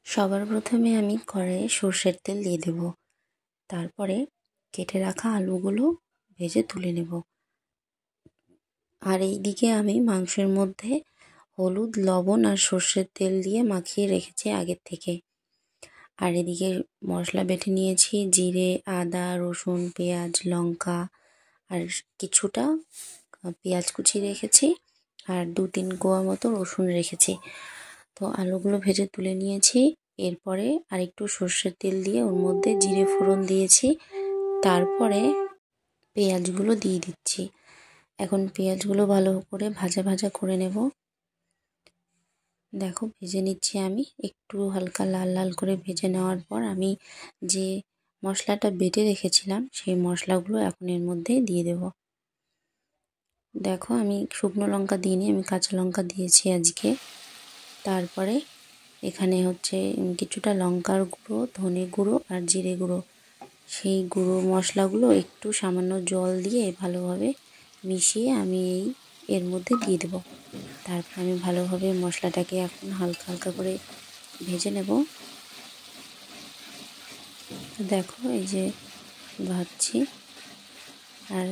সবার প্রথমে আমি কড়াইয়ে সর্ষের তেল দিয়ে দেব। তারপরে কেটে রাখা আলুগুলো ভেজে তুলে নেব। আর এইদিকে আমি মাংসের মধ্যে হলুদ, লবণ আর সর্ষের তেল দিয়ে মাখিয়ে রেখেছি আগের থেকে। আর এদিকে মশলা বেটে নিয়েছি, জিরে, আদা, রসুন, পেঁয়াজ, লঙ্কা আর কিছুটা পেঁয়াজ কুচি রেখেছি আর 2-3 কোয়া মতো রসুন রেখেছি। তো আলুগুলো ভেজে তুলে নিয়েছি। এরপরে আরেকটু সর্ষের তেল দিয়ে ওর মধ্যে জিরে ফোড়ন দিয়েছি। তারপরে পেঁয়াজগুলো দিয়ে দিচ্ছি। এখন পেঁয়াজগুলো ভালো করে ভাজা ভাজা করে নেব। দেখো ভেজে নিচ্ছি আমি, একটু হালকা লাল লাল করে ভেজে নেওয়ার পর আমি যে মশলাটা বেটে রেখেছিলাম সেই মশলাগুলো এখন এর মধ্যে দিয়ে দেব। দেখো আমি শুকনো লঙ্কা দিইনি, আমি কাঁচা লঙ্কা দিয়েছি আজকে। তারপরে এখানে হচ্ছে কিছুটা লঙ্কার গুঁড়ো, ধনে গুঁড়ো আর জিরে গুঁড়ো, সেই গুঁড়ো মশলাগুলো একটু সামান্য জল দিয়ে ভালোভাবে মিশিয়ে আমি এর মধ্যে দিয়ে দেব। তারপর আমি ভালোভাবে মশলাটাকে এখন হালকা হালকা করে ভেজে নেব। দেখো এই যে ভাজছি, আর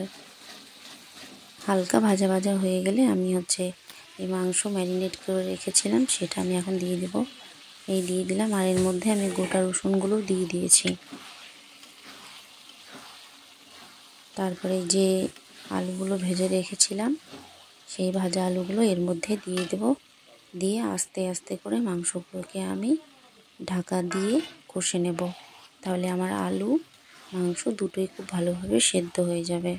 হালকা ভাজা ভাজা হয়ে গেলে আমি হচ্ছে এই মাংস ম্যারিনেট করে রেখেছিলাম সেটা আমি এখন দিয়ে দেব। এই দিয়ে দিলাম, আর এর মধ্যে আমি গোটা রসুনগুলো দিয়ে দিয়েছি। তারপরে যে আলুগুলো ভেজে রেখেছিলাম সেই ভাজা আলুগুলো এর মধ্যে দিয়ে দেব। দিয়ে আস্তে আস্তে করে মাংসগুলোকে আমি ঢাকা দিয়ে কষে নেব। তাহলে আমার আলু মাংস দুটোই খুব ভালোভাবে সেদ্ধ হয়ে যাবে।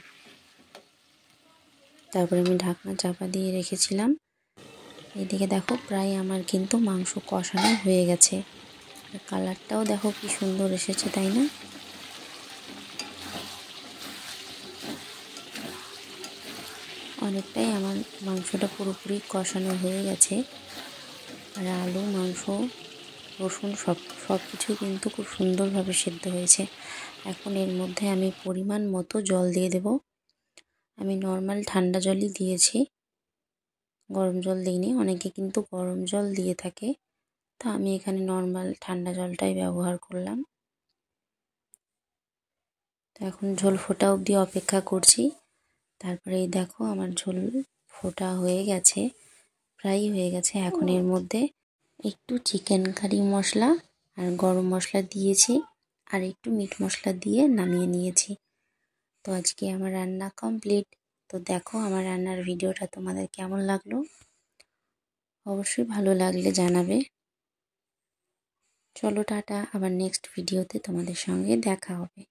তারপরে আমি ঢাকনা চাপা দিয়ে রেখেছিলাম। এদিকে দেখো প্রায় আমার কিন্তু মাংস কষানো হয়ে গেছে। কালারটাও দেখো কি সুন্দর এসেছে, তাই না? অনেকটাই আমার মাংসটা পুরোপুরি কষানো হয়ে গেছে। আর আলু, মাংস, রসুন সব কিছু কিন্তু খুব সুন্দরভাবে সেদ্ধ হয়েছে। এখন এর মধ্যে আমি পরিমাণ মতো জল দিয়ে দেব। আমি নর্মাল ঠান্ডা জলই দিয়েছি, গরম জল দিইনি। অনেকে কিন্তু গরম জল দিয়ে থাকে, তো আমি এখানে নর্মাল ঠান্ডা জলটাই ব্যবহার করলাম। তো এখন ঝোল ফোটা অবধি অপেক্ষা করছি। তারপরে এই দেখো আমার ঝোল ফোটা হয়ে গেছে, প্রায় হয়ে গেছে। এখন এর মধ্যে একটু চিকেন কারি মশলা আর গরম মশলা দিয়েছি, আর একটু মিট মশলা দিয়ে নামিয়ে নিয়েছি। তো আজকে আমার রান্না কমপ্লিট। তো দেখো আমার রান্নার ভিডিওটা তোমাদের কেমন লাগলো, অবশ্যই ভালো লাগলে জানাবে। চলো টাটা, আবার নেক্সট ভিডিওতে তোমাদের সঙ্গে দেখা হবে।